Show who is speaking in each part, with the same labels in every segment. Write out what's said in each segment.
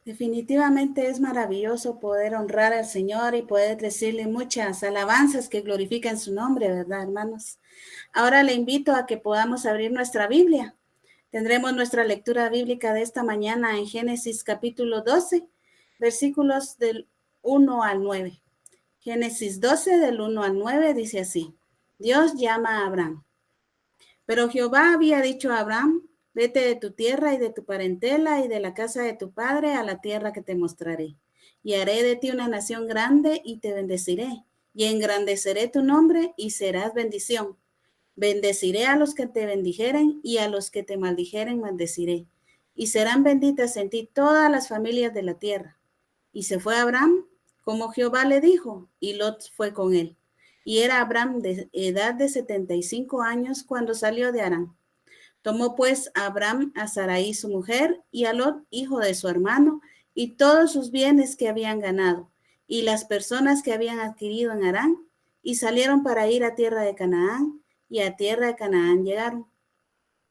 Speaker 1: Definitivamente es maravilloso poder honrar al Señor y poder decirle muchas alabanzas que glorifican su nombre, ¿verdad, hermanos? Ahora le invito a que podamos abrir nuestra Biblia. Tendremos nuestra lectura bíblica de esta mañana en Génesis capítulo 12, versículos del 1 al 9. Génesis 12 del 1 al 9 dice así: Dios llama a Abraham. Pero Jehová había dicho a Abraham: vete de tu tierra y de tu parentela y de la casa de tu padre a la tierra que te mostraré. Y haré de ti una nación grande y te bendeciré. Y engrandeceré tu nombre y serás bendición. Bendeciré a los que te bendijeren y a los que te maldijeren maldeciré. Y serán benditas en ti todas las familias de la tierra. Y se fue Abraham como Jehová le dijo, y Lot fue con él. Y era Abraham de edad de 75 años cuando salió de Harán. Tomó pues Abraham a Sarai su mujer y a Lot, hijo de su hermano, y todos sus bienes que habían ganado, y las personas que habían adquirido en Harán, y salieron para ir a tierra de Canaán, y a tierra de Canaán llegaron.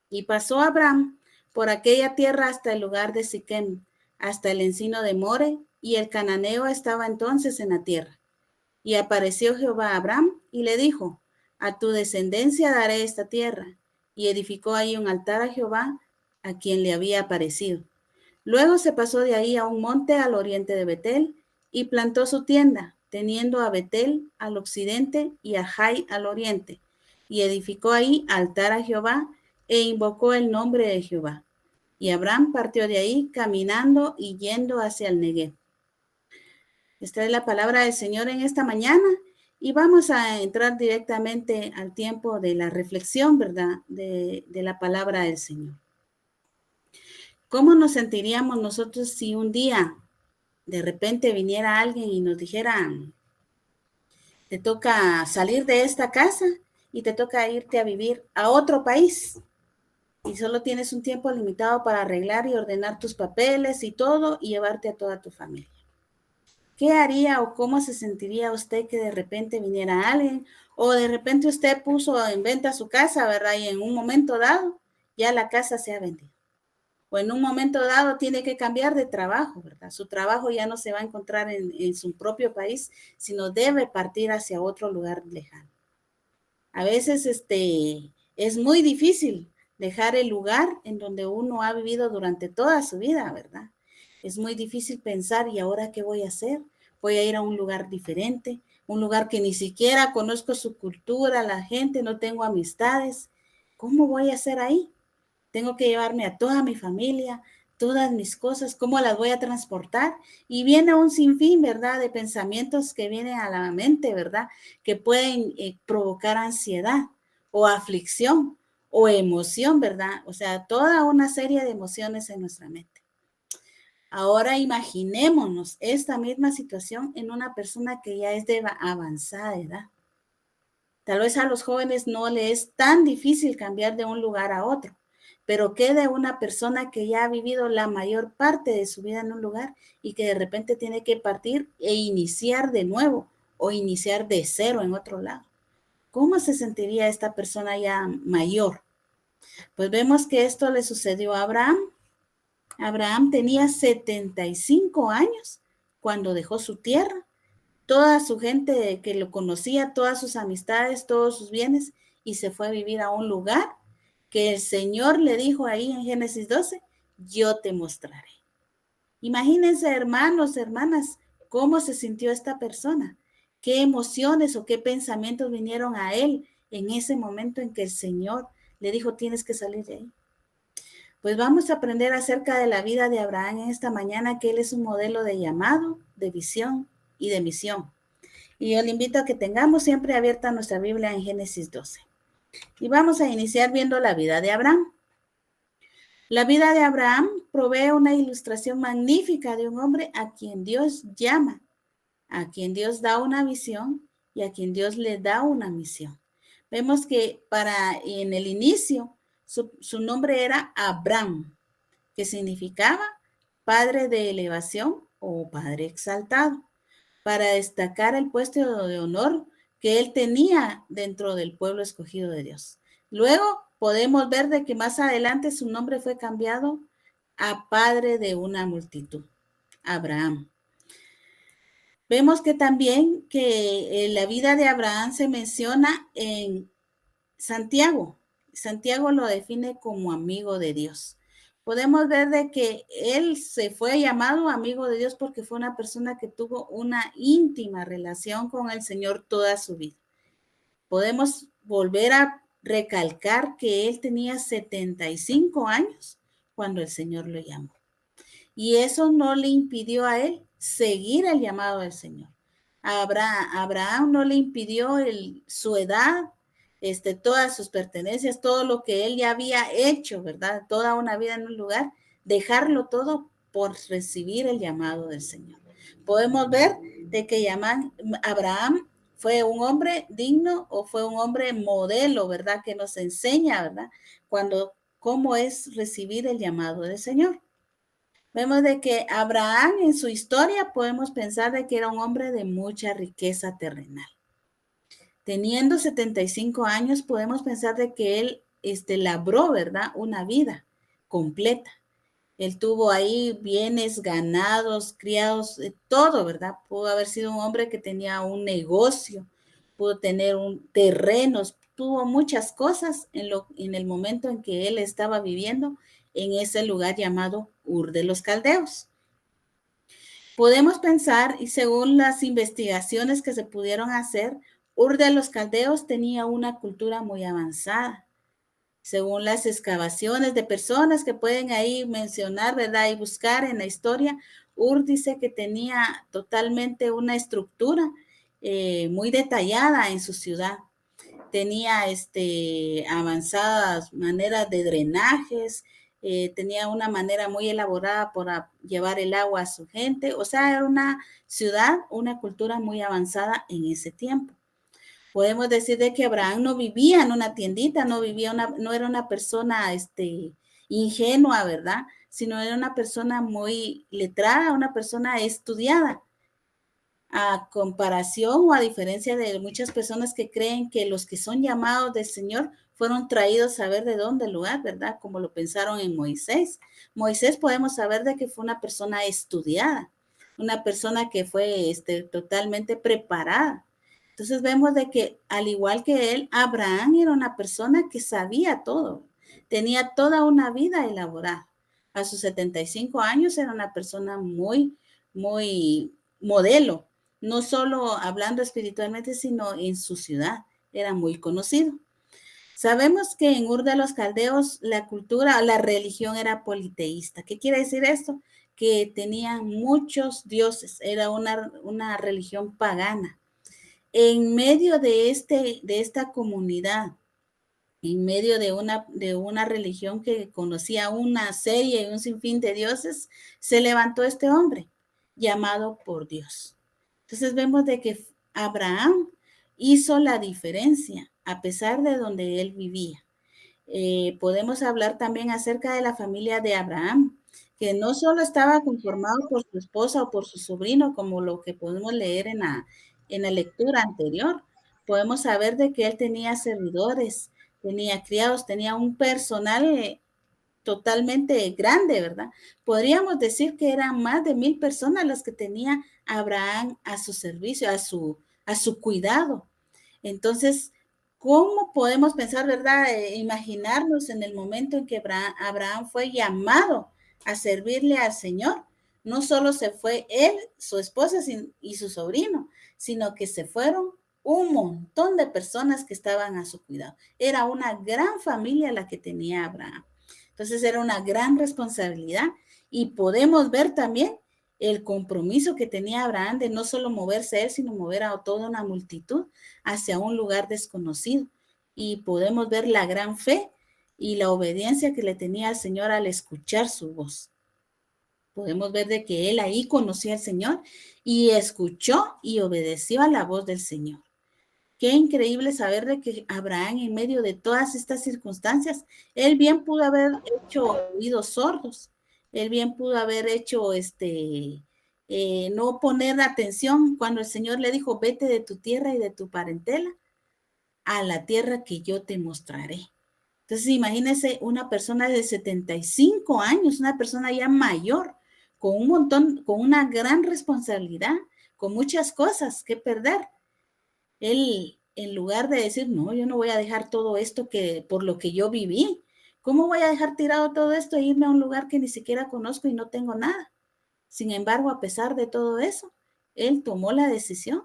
Speaker 1: Y pasó Abraham por aquella tierra hasta el lugar de Siquem, hasta el encino de More, y el cananeo estaba entonces en la tierra. Y apareció Jehová a Abraham y le dijo: a tu descendencia daré esta tierra. Y edificó ahí un altar a Jehová, a quien le había aparecido. Luego se pasó de ahí a un monte al oriente de Betel y plantó su tienda, teniendo a Betel al occidente y a Jai al oriente. Y edificó ahí altar a Jehová e invocó el nombre de Jehová. Y Abraham partió de ahí caminando y yendo hacia el Negev. Esta es la palabra del Señor en esta mañana y vamos a entrar directamente al tiempo de la reflexión, ¿verdad? De la palabra del Señor. ¿Cómo nos sentiríamos nosotros si un día de repente viniera alguien y nos dijera: te toca salir de esta casa y te toca irte a vivir a otro país y solo tienes un tiempo limitado para arreglar y ordenar tus papeles y todo y llevarte a toda tu familia? ¿Qué haría o cómo se sentiría usted que de repente viniera alguien o de repente usted puso en venta su casa, ¿verdad? Y en un momento dado ya la casa se ha vendido. O en un momento dado tiene que cambiar de trabajo, ¿verdad? Su trabajo ya no se va a encontrar en su propio país, sino debe partir hacia otro lugar lejano. A veces es muy difícil dejar el lugar en donde uno ha vivido durante toda su vida, ¿verdad? Es muy difícil pensar: ¿y ahora qué voy a hacer? Voy a ir a un lugar diferente, un lugar que ni siquiera conozco su cultura, la gente, no tengo amistades. ¿Cómo voy a hacer ahí? Tengo que llevarme a toda mi familia, todas mis cosas, ¿cómo las voy a transportar? Y viene un sinfín, ¿verdad?, de pensamientos que vienen a la mente, ¿verdad?, que pueden provocar ansiedad o aflicción o emoción, ¿verdad? O sea, toda una serie de emociones en nuestra mente. Ahora imaginémonos esta misma situación en una persona que ya es de avanzada edad. Tal vez a los jóvenes no les es tan difícil cambiar de un lugar a otro, pero ¿qué de una persona que ya ha vivido la mayor parte de su vida en un lugar y que de repente tiene que partir e iniciar de nuevo o iniciar de cero en otro lado? ¿Cómo se sentiría esta persona ya mayor? Pues vemos que esto le sucedió a Abraham. Abraham tenía 75 años cuando dejó su tierra, toda su gente que lo conocía, todas sus amistades, todos sus bienes, y se fue a vivir a un lugar que el Señor le dijo ahí en Génesis 12: yo te mostraré. Imagínense, hermanos, hermanas, cómo se sintió esta persona, qué emociones o qué pensamientos vinieron a él en ese momento en que el Señor le dijo: tienes que salir de ahí. Pues vamos a aprender acerca de la vida de Abraham en esta mañana, que él es un modelo de llamado, de visión y de misión. Y yo le invito a que tengamos siempre abierta nuestra Biblia en Génesis 12. Y vamos a iniciar viendo la vida de Abraham. La vida de Abraham provee una ilustración magnífica de un hombre a quien Dios llama, a quien Dios da una visión y a quien Dios le da una misión. Vemos que en el inicio su nombre era Abraham, que significaba padre de elevación o padre exaltado, para destacar el puesto de honor que él tenía dentro del pueblo escogido de Dios. Luego podemos ver de que más adelante su nombre fue cambiado a padre de una multitud. Abraham. Vemos que también que la vida de Abraham se menciona en Santiago. Santiago lo define como amigo de Dios. Podemos ver de que él se fue llamado amigo de Dios porque fue una persona que tuvo una íntima relación con el Señor toda su vida. Podemos volver a recalcar que él tenía 75 años cuando el Señor lo llamó. Y eso no le impidió a él seguir el llamado del Señor. A Abraham no le impidió su edad, todas sus pertenencias, todo lo que él ya había hecho, ¿verdad? Toda una vida en un lugar, dejarlo todo por recibir el llamado del Señor. Podemos ver de que Abraham fue un hombre digno o fue un hombre modelo, ¿verdad? Que nos enseña, ¿verdad? Cómo es recibir el llamado del Señor. Vemos de que Abraham en su historia podemos pensar de que era un hombre de mucha riqueza terrenal. Teniendo 75 años podemos pensar de que él labró, ¿verdad? Una vida completa. Él tuvo ahí bienes, ganados, criados, todo, ¿verdad? Pudo haber sido un hombre que tenía un negocio, pudo tener terrenos, tuvo muchas cosas en el momento en que él estaba viviendo en ese lugar llamado Ur de los Caldeos. Podemos pensar, y según las investigaciones que se pudieron hacer, Ur de los Caldeos tenía una cultura muy avanzada. Según las excavaciones de personas que pueden ahí mencionar, ¿verdad? Y buscar en la historia, Ur dice que tenía totalmente una estructura muy detallada en su ciudad. Tenía avanzadas maneras de drenajes, tenía una manera muy elaborada para llevar el agua a su gente. O sea, era una ciudad, una cultura muy avanzada en ese tiempo. Podemos decir de que Abraham no vivía en una tiendita, no era una persona ingenua, ¿verdad? Sino era una persona muy letrada, una persona estudiada. A comparación o a diferencia de muchas personas que creen que los que son llamados del Señor fueron traídos a ver de dónde lugar, ¿verdad? Como lo pensaron en Moisés. Moisés podemos saber de que fue una persona estudiada, una persona que fue totalmente preparada. Entonces vemos de que al igual que él, Abraham era una persona que sabía todo, tenía toda una vida elaborada. A sus 75 años era una persona muy, muy modelo, no solo hablando espiritualmente, sino en su ciudad, era muy conocido. Sabemos que en Ur de los Caldeos la cultura, la religión era politeísta. ¿Qué quiere decir esto? Que tenía muchos dioses, era una religión pagana. En medio de esta comunidad, en medio de una religión que conocía una serie y un sinfín de dioses, se levantó este hombre llamado por Dios. Entonces vemos de que Abraham hizo la diferencia a pesar de donde él vivía. Podemos hablar también acerca de la familia de Abraham, que no solo estaba conformado por su esposa o por su sobrino, como lo que podemos leer en la lectura anterior. Podemos saber de que él tenía servidores, tenía criados, tenía un personal totalmente grande, ¿verdad? Podríamos decir que eran más de 1,000 personas las que tenía Abraham a su servicio, a su cuidado. Entonces, ¿cómo podemos pensar, verdad? Imaginarnos en el momento en que Abraham fue llamado a servirle al Señor. No solo se fue él, su esposa y su sobrino, sino que se fueron un montón de personas que estaban a su cuidado. Era una gran familia la que tenía Abraham. Entonces era una gran responsabilidad y podemos ver también el compromiso que tenía Abraham de no solo moverse él, sino mover a toda una multitud hacia un lugar desconocido. Y podemos ver la gran fe y la obediencia que le tenía al Señor al escuchar su voz. Podemos ver de que él ahí conocía al Señor y escuchó y obedeció a la voz del Señor. Qué increíble saber de que Abraham, en medio de todas estas circunstancias, él bien pudo haber hecho oídos sordos, él bien pudo haber hecho no poner atención cuando el Señor le dijo, vete de tu tierra y de tu parentela a la tierra que yo te mostraré. Entonces, imagínense una persona de 75 años, una persona ya mayor, con un montón, con una gran responsabilidad, con muchas cosas que perder. Él, en lugar de decir, no, yo no voy a dejar todo esto que por lo que yo viví, ¿cómo voy a dejar tirado todo esto e irme a un lugar que ni siquiera conozco y no tengo nada? Sin embargo, a pesar de todo eso, él tomó la decisión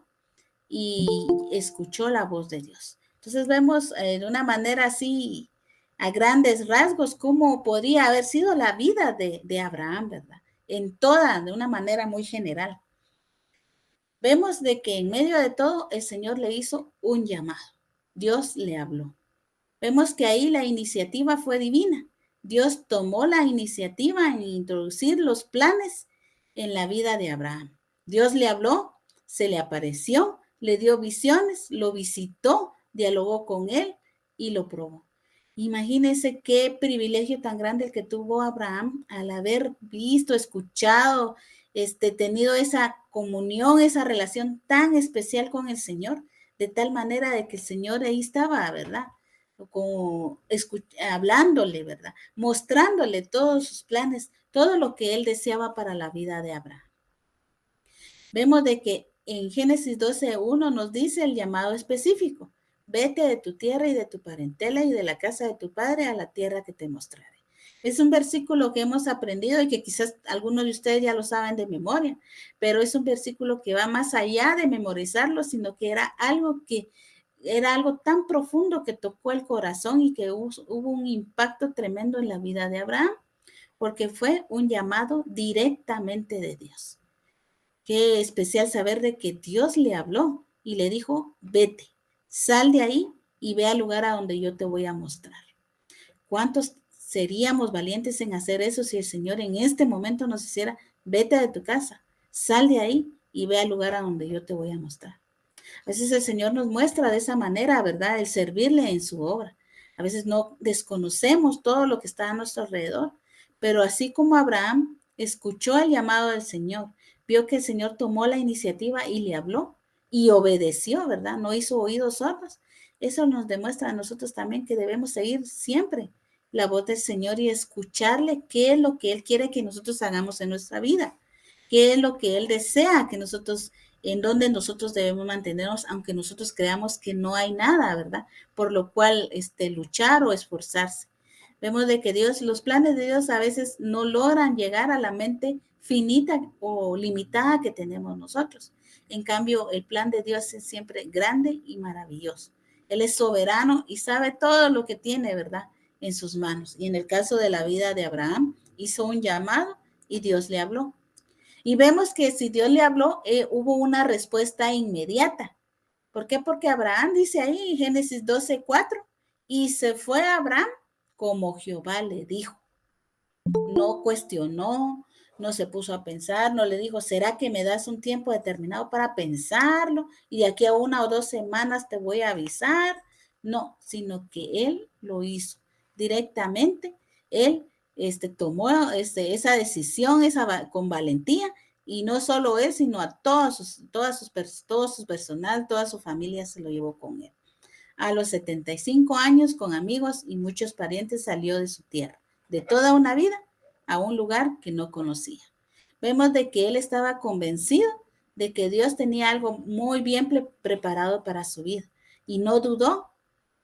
Speaker 1: y escuchó la voz de Dios. Entonces vemos de una manera así, a grandes rasgos, cómo podría haber sido la vida de Abraham, ¿verdad? En toda, de una manera muy general. Vemos de que en medio de todo el Señor le hizo un llamado. Dios le habló. Vemos que ahí la iniciativa fue divina. Dios tomó la iniciativa en introducir los planes en la vida de Abraham. Dios le habló, se le apareció, le dio visiones, lo visitó, dialogó con él y lo probó. Imagínense qué privilegio tan grande el que tuvo Abraham al haber visto, escuchado, tenido esa comunión, esa relación tan especial con el Señor, de tal manera de que el Señor ahí estaba, ¿verdad? Como hablándole, ¿verdad? Mostrándole todos sus planes, todo lo que él deseaba para la vida de Abraham. Vemos de que en Génesis 12:1 nos dice el llamado específico: vete de tu tierra y de tu parentela y de la casa de tu padre a la tierra que te mostraré. Es un versículo que hemos aprendido y que quizás algunos de ustedes ya lo saben de memoria, pero es un versículo que va más allá de memorizarlo, sino que era algo tan profundo que tocó el corazón y que hubo un impacto tremendo en la vida de Abraham, porque fue un llamado directamente de Dios. Qué especial saber de que Dios le habló y le dijo, vete, sal de ahí y ve al lugar a donde yo te voy a mostrar. ¿Cuántos seríamos valientes en hacer eso si el Señor en este momento nos hiciera, vete de tu casa, sal de ahí y ve al lugar a donde yo te voy a mostrar? A veces el Señor nos muestra de esa manera, ¿verdad? El servirle en su obra. A veces no desconocemos todo lo que está a nuestro alrededor, pero así como Abraham escuchó el llamado del Señor, vio que el Señor tomó la iniciativa y le habló y obedeció, ¿verdad? No hizo oídos sordos. Eso nos demuestra a nosotros también que debemos seguir siempre la voz del Señor y escucharle qué es lo que Él quiere que nosotros hagamos en nuestra vida, qué es lo que Él desea que nosotros, en donde nosotros debemos mantenernos, aunque nosotros creamos que no hay nada, ¿verdad? Por lo cual luchar o esforzarse. Vemos de que Dios, los planes de Dios a veces no logran llegar a la mente finita o limitada que tenemos nosotros. En cambio, el plan de Dios es siempre grande y maravilloso. Él es soberano y sabe todo lo que tiene, ¿verdad?, en sus manos. Y en el caso de la vida de Abraham, hizo un llamado y Dios le habló. Y vemos que si Dios le habló, hubo una respuesta inmediata. ¿Por qué? Porque Abraham dice ahí en Génesis 12:4, y se fue Abraham como Jehová le dijo. No cuestionó, no se puso a pensar, no le dijo, ¿será que me das un tiempo determinado para pensarlo? Y de aquí a 1 o 2 semanas te voy a avisar. No, sino que él lo hizo directamente. Él tomó esa decisión con valentía, y no solo él, sino a todo su personal, toda su familia se lo llevó con él. A los 75 años, con amigos y muchos parientes, salió de su tierra, de toda una vida, a un lugar que no conocía. Vemos de que él estaba convencido de que Dios tenía algo muy bien preparado para su vida y no dudó.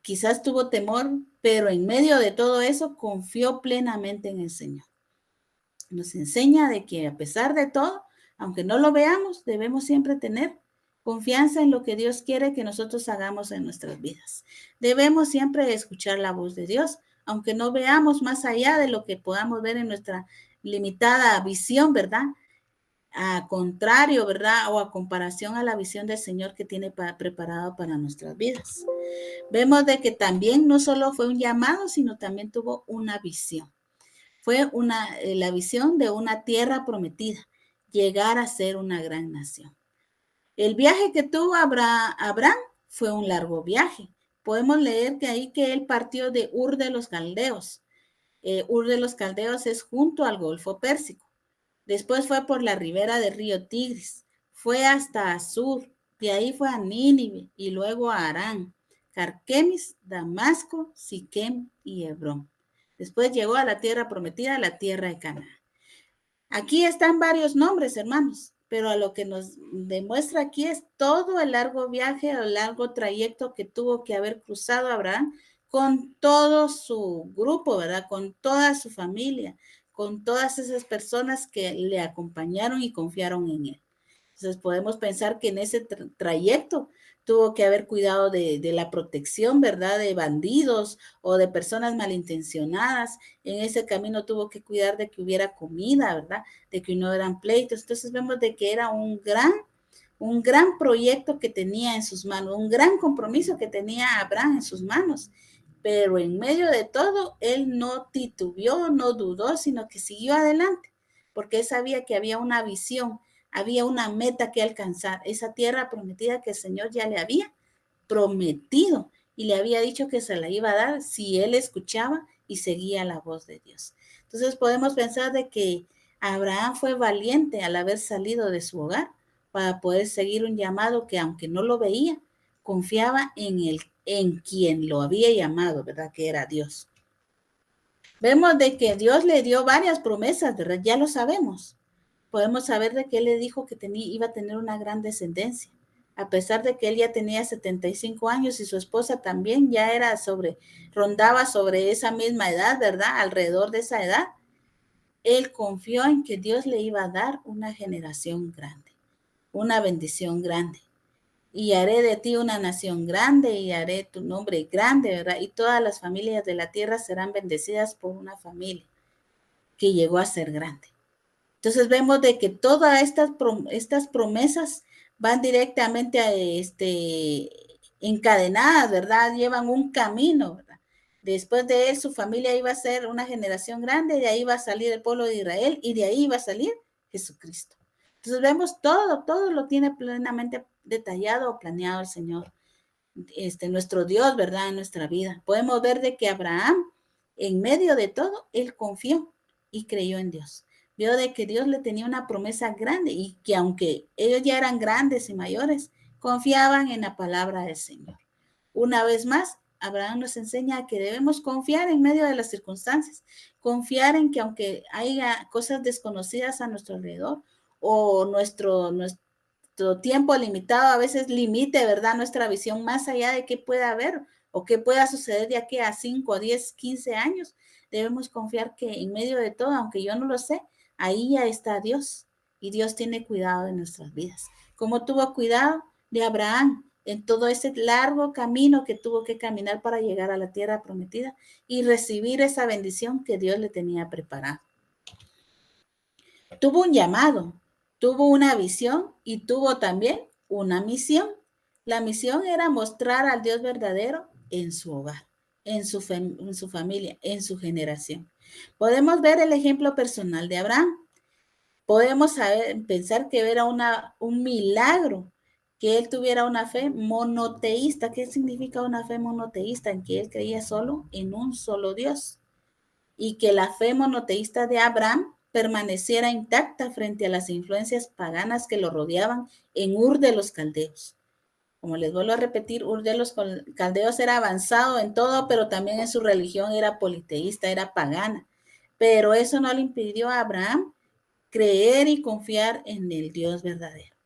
Speaker 1: Quizás tuvo temor, pero en medio de todo eso confió plenamente en el Señor. Nos enseña de que a pesar de todo, aunque no lo veamos, debemos siempre tener confianza en lo que Dios quiere que nosotros hagamos en nuestras vidas. Debemos siempre escuchar la voz de Dios, aunque no veamos más allá de lo que podamos ver en nuestra limitada visión, ¿verdad? A contrario, ¿verdad? O a comparación a la visión del Señor que tiene preparado para nuestras vidas. Vemos de que también no solo fue un llamado, sino también tuvo una visión. Fue la visión de una tierra prometida, llegar a ser una gran nación. El viaje que tuvo Abraham fue un largo viaje. Podemos leer que ahí que él partió de Ur de los Caldeos. Ur de los Caldeos es junto al Golfo Pérsico. Después fue por la ribera del río Tigris. Fue hasta Asur. De ahí fue a Nínive y luego a Harán, Carquemis, Damasco, Siquem y Hebrón. Después llegó a la tierra prometida, la tierra de Canaán. Aquí están varios nombres, hermanos, pero a lo que nos demuestra aquí es todo el largo viaje, el largo trayecto que tuvo que haber cruzado Abraham con todo su grupo, ¿verdad? Con toda su familia, con todas esas personas que le acompañaron y confiaron en él. Entonces podemos pensar que en ese trayecto tuvo que haber cuidado de la protección, ¿verdad? De bandidos o de personas malintencionadas. En ese camino tuvo que cuidar de que hubiera comida, ¿verdad? De que no eran pleitos. Entonces vemos de que era un gran proyecto que tenía en sus manos, un gran compromiso que tenía Abraham en sus manos. Pero en medio de todo, él no titubeó, no dudó, sino que siguió adelante, porque él sabía que había una visión, había una meta que alcanzar, esa tierra prometida que el Señor ya le había prometido y le había dicho que se la iba a dar si él escuchaba y seguía la voz de Dios. Entonces podemos pensar de que Abraham fue valiente al haber salido de su hogar para poder seguir un llamado que aunque no lo veía, confiaba en quien lo había llamado, ¿verdad? Que era Dios. Vemos de que Dios le dio varias promesas, ¿verdad? Ya lo sabemos. Podemos saber de que él le dijo que iba a tener una gran descendencia, a pesar de que él ya tenía 75 años y su esposa también ya rondaba sobre esa misma edad, ¿verdad? Alrededor de esa edad. Él confió en que Dios le iba a dar una generación grande, una bendición grande. Y haré de ti una nación grande y haré tu nombre grande, ¿verdad? Y todas las familias de la tierra serán bendecidas por una familia que llegó a ser grande. Entonces vemos de que todas estas promesas van directamente a encadenadas, ¿verdad? Llevan un camino, ¿verdad? Después de él, su familia iba a ser una generación grande, de ahí va a salir el pueblo de Israel y de ahí va a salir Jesucristo. Entonces vemos todo lo tiene plenamente detallado o planeado el Señor, nuestro Dios, ¿verdad? En nuestra vida. Podemos ver de que Abraham, en medio de todo, él confió y creyó en Dios. Vio de que Dios le tenía una promesa grande y que aunque ellos ya eran grandes y mayores, confiaban en la palabra del Señor. Una vez más, Abraham nos enseña que debemos confiar en medio de las circunstancias, confiar en que aunque haya cosas desconocidas a nuestro alrededor o nuestro tiempo limitado a veces limite, ¿verdad? Nuestra visión más allá de qué pueda haber o qué pueda suceder de aquí a 5, 10, 15 años. Debemos confiar que en medio de todo, aunque yo no lo sé, ahí ya está Dios y Dios tiene cuidado de nuestras vidas. Como tuvo cuidado de Abraham en todo ese largo camino que tuvo que caminar para llegar a la tierra prometida y recibir esa bendición que Dios le tenía preparada. Tuvo un llamado, tuvo una visión y tuvo también una misión. La misión era mostrar al Dios verdadero en su hogar, en su familia, en su generación. Podemos ver el ejemplo personal de Abraham. Podemos pensar que era un milagro que él tuviera una fe monoteísta. ¿Qué significa una fe monoteísta? En que él creía solo en un solo Dios. Y que la fe monoteísta de Abraham permaneciera intacta frente a las influencias paganas que lo rodeaban en Ur de los Caldeos. Como les vuelvo a repetir, Ur de los Caldeos era avanzado en todo, pero también en su religión era politeísta, era pagana. Pero eso no le impidió a Abraham creer y confiar en el Dios verdadero.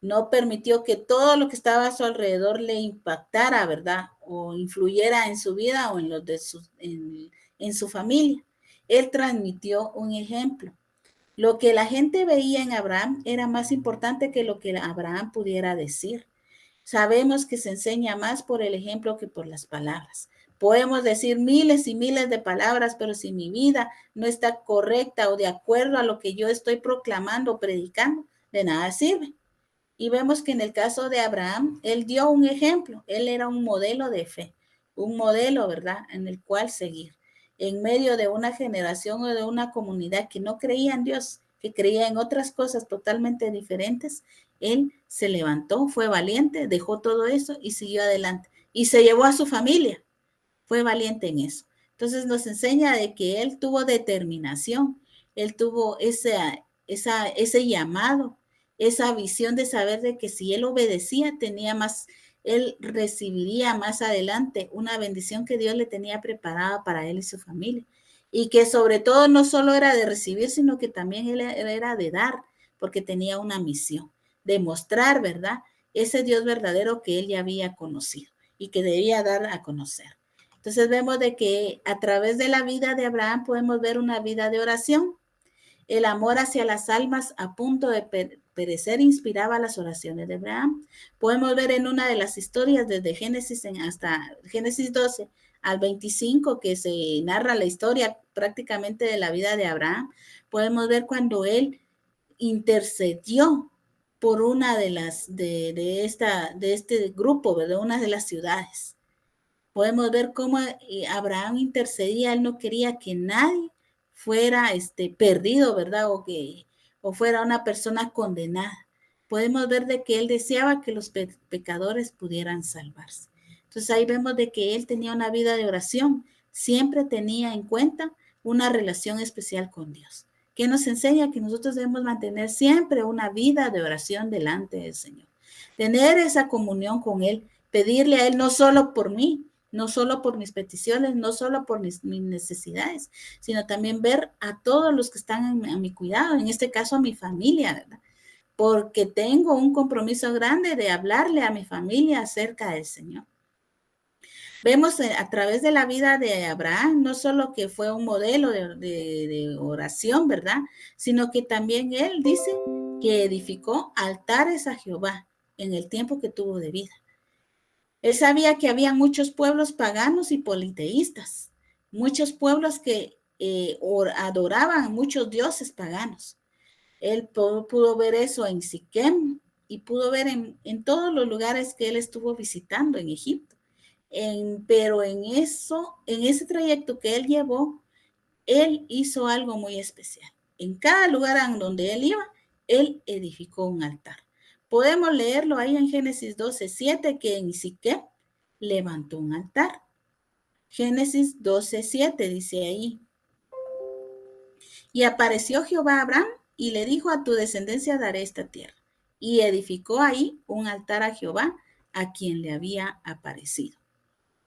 Speaker 1: No permitió que todo lo que estaba a su alrededor le impactara, ¿verdad? O influyera en su vida o en su familia. Él transmitió un ejemplo. Lo que la gente veía en Abraham era más importante que lo que Abraham pudiera decir. Sabemos que se enseña más por el ejemplo que por las palabras. Podemos decir miles y miles de palabras, pero si mi vida no está correcta o de acuerdo a lo que yo estoy proclamando o predicando, de nada sirve. Y vemos que en el caso de Abraham, él dio un ejemplo, él era un modelo de fe, un modelo, ¿verdad?, en el cual seguir. En medio de una generación o de una comunidad que no creía en Dios, que creía en otras cosas totalmente diferentes, él se levantó, fue valiente, dejó todo eso y siguió adelante. Y se llevó a su familia, fue valiente en eso. Entonces nos enseña de que él tuvo determinación, él tuvo ese llamado, esa visión de saber de que si él obedecía, él recibiría más adelante una bendición que Dios le tenía preparada para él y su familia. y que sobre todo no solo era de recibir, sino que también él era de dar, porque tenía una misión, de mostrar, ¿verdad? Ese Dios verdadero que él ya había conocido y que debía dar a conocer. Entonces vemos de que a través de la vida de Abraham podemos ver una vida de oración. El amor hacia las almas a punto de perecer inspiraba las oraciones de Abraham. Podemos ver en una de las historias desde Génesis hasta Génesis 12 al 25 que se narra la historia prácticamente de la vida de Abraham. Podemos ver cuando él intercedió por una de las de este grupo, de una de las ciudades. Podemos ver cómo Abraham intercedía, él no quería que nadie fuera perdido, ¿verdad? O fuera una persona condenada. Podemos ver de que él deseaba que los pecadores pudieran salvarse. Entonces ahí vemos de que él tenía una vida de oración, siempre tenía en cuenta una relación especial con Dios, que nos enseña que nosotros debemos mantener siempre una vida de oración delante del Señor. Tener esa comunión con Él, pedirle a Él no solo por mí, no solo por mis peticiones, no solo por mis necesidades, sino también ver a todos los que están a mi cuidado, en este caso a mi familia, ¿verdad? Porque tengo un compromiso grande de hablarle a mi familia acerca del Señor. Vemos a través de la vida de Abraham, no solo que fue un modelo de oración, ¿verdad? Sino que también él dice que edificó altares a Jehová en el tiempo que tuvo de vida. Él sabía que había muchos pueblos paganos y politeístas, muchos pueblos que adoraban muchos dioses paganos. Él pudo ver eso en Siquem y pudo ver en todos los lugares que él estuvo visitando en Egipto. Pero en ese trayecto que él llevó, él hizo algo muy especial. En cada lugar en donde él iba, él edificó un altar. Podemos leerlo ahí en Génesis 12:7, que en Siquem levantó un altar. Génesis 12:7 dice ahí. Y apareció Jehová a Abraham y le dijo: a tu descendencia daré esta tierra. Y edificó ahí un altar a Jehová, a quien le había aparecido.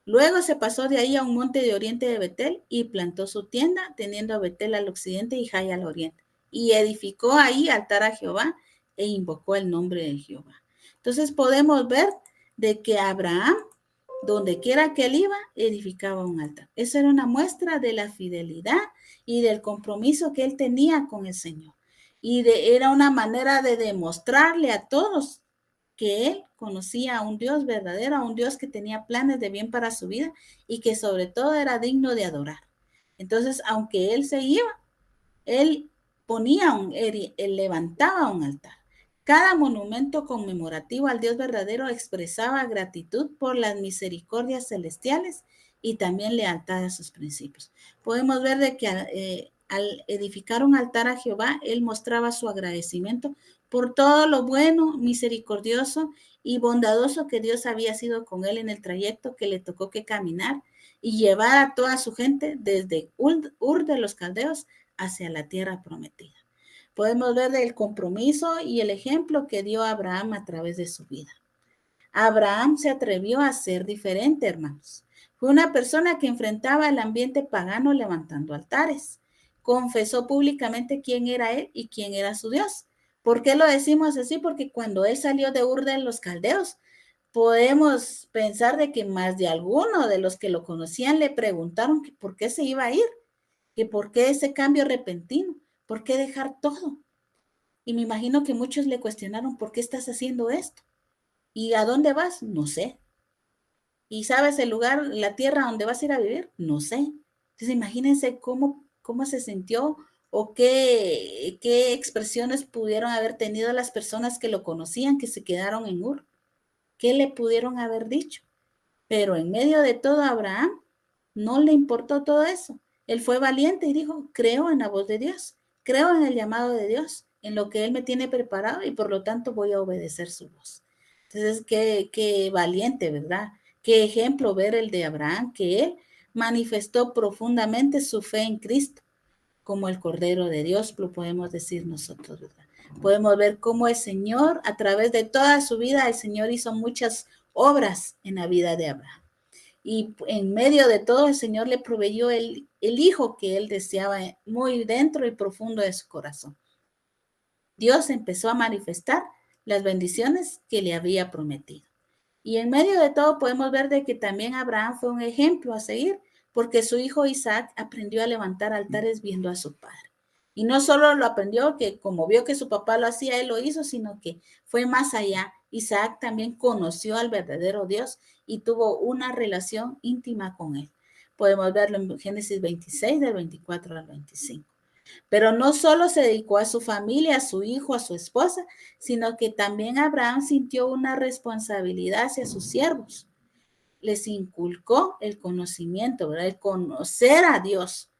Speaker 1: Luego se pasó de ahí a un monte de oriente de Betel y plantó su tienda, teniendo a Betel al occidente y Jai al oriente. Y edificó ahí altar a Jehová e invocó el nombre de Jehová. Entonces podemos ver de que Abraham, donde quiera que él iba, edificaba un altar. Eso era una muestra de la fidelidad y del compromiso que él tenía con el Señor. Y era una manera de demostrarle a todos que él conocía a un Dios verdadero, a un Dios que tenía planes de bien para su vida y que sobre todo era digno de adorar. Entonces, aunque él se iba, él él levantaba un altar. Cada monumento conmemorativo al Dios verdadero expresaba gratitud por las misericordias celestiales y también lealtad a sus principios. Podemos ver de que al edificar un altar a Jehová, él mostraba su agradecimiento por todo lo bueno, misericordioso y bondadoso que Dios había sido con él en el trayecto que le tocó que caminar y llevar a toda su gente desde Ur de los Caldeos hacia la tierra prometida. Podemos ver el compromiso y el ejemplo que dio Abraham a través de su vida. Abraham se atrevió a ser diferente, hermanos. Fue una persona que enfrentaba el ambiente pagano levantando altares. Confesó públicamente quién era él y quién era su Dios. ¿Por qué lo decimos así? Porque cuando él salió de Ur de los Caldeos, podemos pensar de que más de alguno de los que lo conocían le preguntaron que por qué se iba a ir, que por qué ese cambio repentino, por qué dejar todo. Y me imagino que muchos le cuestionaron, ¿por qué estás haciendo esto? ¿Y a dónde vas? No sé. ¿Y sabes el lugar, la tierra donde vas a ir a vivir? No sé. Entonces imagínense cómo se sintió o qué expresiones pudieron haber tenido las personas que lo conocían, que se quedaron en Ur. ¿Qué le pudieron haber dicho? Pero en medio de todo, Abraham no le importó todo eso. Él fue valiente y dijo: creo en la voz de Dios, creo en el llamado de Dios, en lo que Él me tiene preparado y por lo tanto voy a obedecer su voz. Entonces, qué valiente, ¿verdad? Qué ejemplo ver el de Abraham, que él manifestó profundamente su fe en Cristo, como el Cordero de Dios, lo podemos decir nosotros, ¿verdad? Podemos ver cómo el Señor, a través de toda su vida, el Señor hizo muchas obras en la vida de Abraham. Y en medio de todo el Señor le proveyó el hijo que él deseaba muy dentro y profundo de su corazón. Dios empezó a manifestar las bendiciones que le había prometido. Y en medio de todo podemos ver de que también Abraham fue un ejemplo a seguir, porque su hijo Isaac aprendió a levantar altares viendo a su padre. Y no solo lo aprendió, que como vio que su papá lo hacía, él lo hizo, sino que fue más allá. Isaac también conoció al verdadero Dios y tuvo una relación íntima con él. Podemos verlo en Génesis 26, del 24 al 25. Pero no solo se dedicó a su familia, a su hijo, a su esposa, sino que también Abraham sintió una responsabilidad hacia sus siervos. Les inculcó el conocimiento, ¿verdad? El conocer a Dios.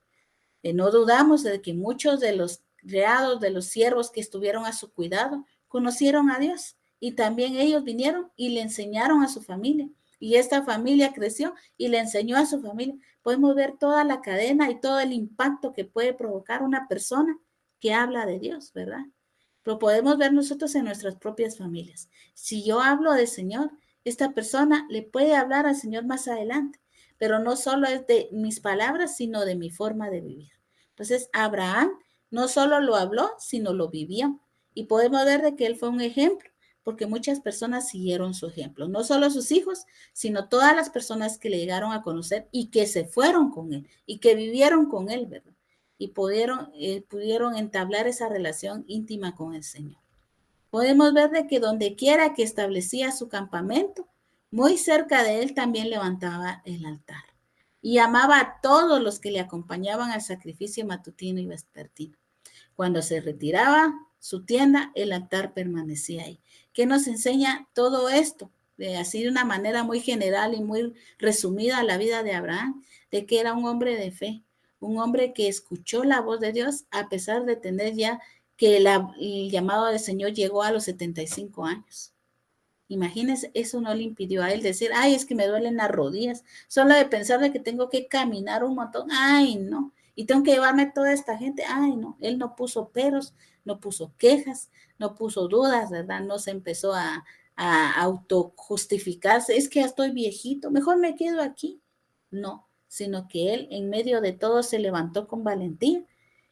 Speaker 1: No dudamos de que muchos de los criados, de los siervos que estuvieron a su cuidado, conocieron a Dios. Y también ellos vinieron y le enseñaron a su familia. Y esta familia creció y le enseñó a su familia. Podemos ver toda la cadena y todo el impacto que puede provocar una persona que habla de Dios, ¿verdad? Lo podemos ver nosotros en nuestras propias familias. Si yo hablo del Señor, esta persona le puede hablar al Señor más adelante, pero no solo es de mis palabras, sino de mi forma de vivir. Entonces, Abraham no solo lo habló, sino lo vivió. Y podemos ver de que él fue un ejemplo, porque muchas personas siguieron su ejemplo. No solo sus hijos, sino todas las personas que le llegaron a conocer y que se fueron con él y que vivieron con él, ¿verdad? Y pudieron entablar esa relación íntima con el Señor. Podemos ver de que donde quiera que establecía su campamento, muy cerca de él también levantaba el altar y amaba a todos los que le acompañaban al sacrificio matutino y vespertino. Cuando se retiraba su tienda, el altar permanecía ahí. ¿Qué nos enseña todo esto? Así de una manera muy general y muy resumida la vida de Abraham, de que era un hombre de fe, un hombre que escuchó la voz de Dios a pesar de tener ya que el llamado del Señor llegó a los 75 años. Imagínense, eso no le impidió a él decir, ay, es que me duelen las rodillas, solo de pensar de que tengo que caminar un montón, ay, no, y tengo que llevarme toda esta gente, ay, no, él no puso peros, no puso quejas, no puso dudas, ¿verdad? No se empezó a autojustificarse, es que ya estoy viejito, mejor me quedo aquí. No, sino que él en medio de todo se levantó con valentía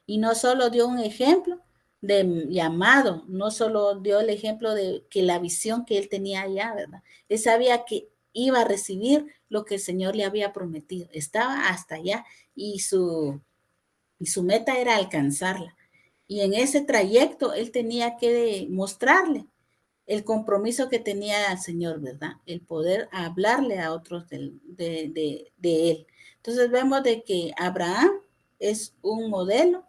Speaker 1: y no solo dio un ejemplo, de llamado, no solo dio el ejemplo de que la visión que él tenía allá, ¿verdad? Él sabía que iba a recibir lo que el Señor le había prometido, estaba hasta allá y su meta era alcanzarla. Y en ese trayecto él tenía que mostrarle el compromiso que tenía al Señor, ¿verdad? El poder hablarle a otros de él. Entonces vemos de que Abraham es un modelo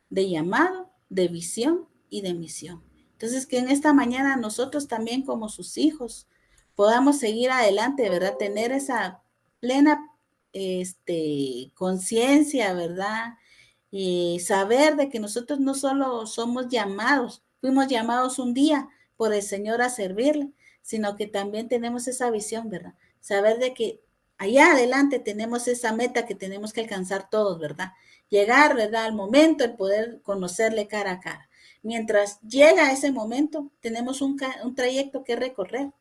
Speaker 1: de llamado, de visión y de misión. Entonces que en esta mañana nosotros también como sus hijos podamos seguir adelante, ¿verdad? Tener esa plena conciencia, ¿verdad? Y saber de que nosotros no solo somos llamados, fuimos llamados un día por el Señor a servirle, sino que también tenemos esa visión, ¿verdad? Saber de que allá adelante tenemos esa meta que tenemos que alcanzar todos, ¿verdad? Llegar, ¿verdad? Al momento de poder conocerle cara a cara. Mientras llega ese momento, tenemos un trayecto que recorrer.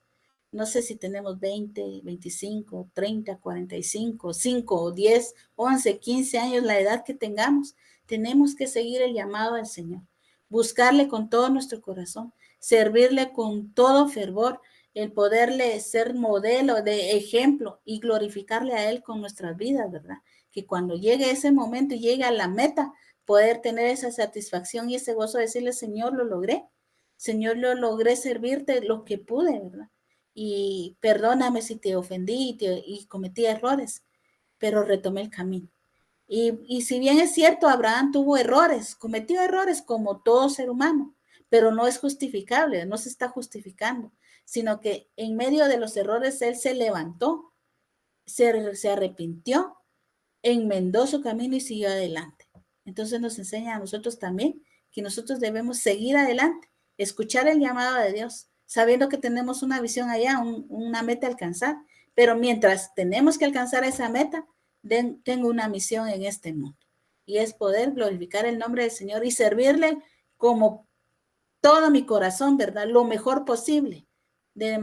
Speaker 1: No sé si tenemos 20, 25, 30, 45, 5 o 10, 11, 15 años, la edad que tengamos. Tenemos que seguir el llamado del Señor, buscarle con todo nuestro corazón, servirle con todo fervor, el poderle ser modelo de ejemplo y glorificarle a Él con nuestras vidas, ¿verdad? Que cuando llegue ese momento y llegue a la meta, poder tener esa satisfacción y ese gozo de decirle, Señor, lo logré. Señor, lo logré servirte lo que pude, ¿verdad? Y perdóname si te ofendí y cometí errores, pero retomé el camino. Y si bien es cierto, Abraham tuvo errores, cometió errores como todo ser humano, pero no es justificable, no se está justificando, sino que en medio de los errores él se levantó, se arrepintió, enmendó su camino y siguió adelante. Entonces nos enseña a nosotros también que nosotros debemos seguir adelante, escuchar el llamado de Dios, sabiendo que tenemos una visión allá, una meta a alcanzar, pero mientras tenemos que alcanzar esa meta, tengo una misión en este mundo y es poder glorificar el nombre del Señor y servirle como todo mi corazón, ¿verdad? Lo mejor posible, de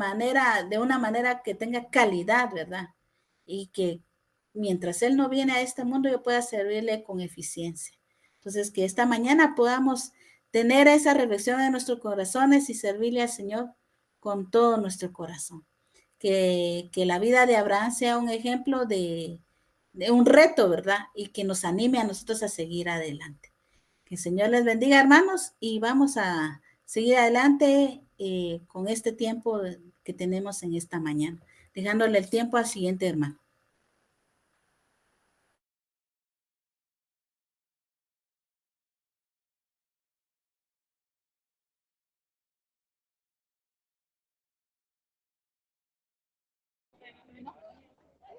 Speaker 1: una manera que tenga calidad, ¿verdad? y que mientras Él no viene a este mundo yo pueda servirle con eficiencia. Entonces, que esta mañana podamos tener esa reflexión en nuestros corazones y servirle al Señor con todo nuestro corazón. Que la vida de Abraham sea un ejemplo de un reto, ¿verdad? Y que nos anime a nosotros a seguir adelante. Que el Señor les bendiga, hermanos, y vamos a seguir adelante con este tiempo que tenemos en esta mañana, dejándole el tiempo al siguiente hermano.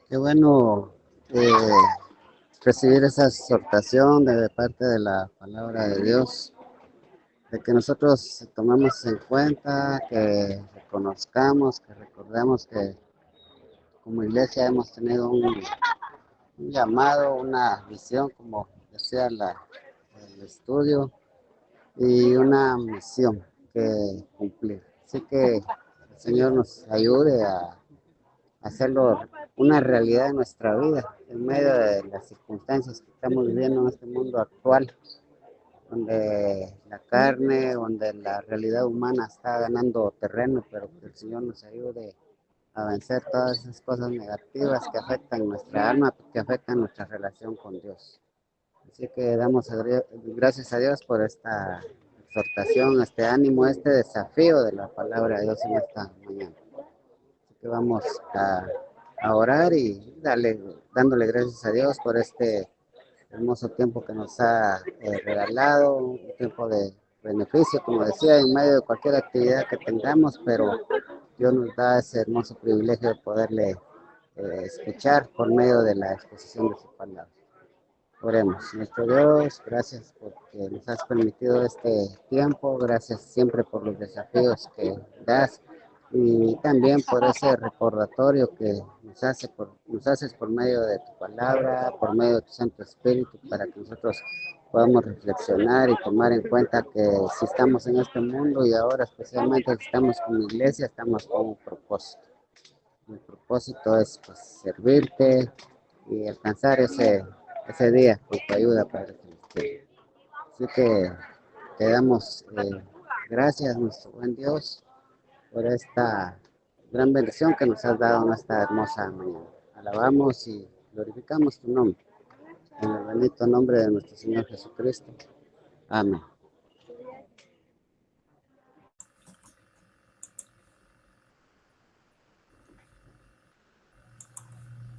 Speaker 2: Qué bueno recibir esa exhortación de parte de la palabra de Dios, de que nosotros tomemos en cuenta, que reconozcamos, que recordemos que como iglesia hemos tenido un llamado, una visión, como decía el estudio, y una misión que cumplir. Así que el Señor nos ayude a hacerlo una realidad en nuestra vida, en medio de las circunstancias que estamos viviendo en este mundo actual, donde la carne, donde la realidad humana está ganando terreno, pero que el Señor nos ayude a vencer todas esas cosas negativas que afectan nuestra alma, que afectan nuestra relación con Dios. Así que damos gracias a Dios por esta exhortación, este ánimo, este desafío de la palabra de Dios en esta mañana. Así que vamos a orar y dándole gracias a Dios por este hermoso tiempo que nos ha regalado, un tiempo de beneficio, como decía, en medio de cualquier actividad que tengamos, pero Dios nos da ese hermoso privilegio de poderle escuchar por medio de la exposición de su palabra. Oremos. Nuestro Dios, gracias porque nos has permitido este tiempo, gracias siempre por los desafíos que das y también por ese recordatorio que nos haces por medio de tu palabra, por medio de tu Santo Espíritu, para que nosotros podamos reflexionar y tomar en cuenta que si estamos en este mundo y ahora especialmente si estamos como iglesia, estamos con un propósito. El propósito es pues, servirte y alcanzar ese día con tu ayuda, Padre Celestial. Así que te damos gracias, nuestro buen Dios, por esta gran bendición que nos has dado en esta hermosa mañana. Alabamos y glorificamos tu nombre. En el bendito nombre de nuestro Señor Jesucristo. Amén.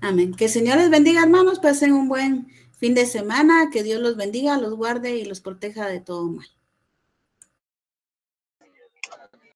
Speaker 1: Amén. Que el Señor les bendiga, hermanos, pasen un buen fin de semana, que Dios los bendiga, los guarde y los proteja de todo mal.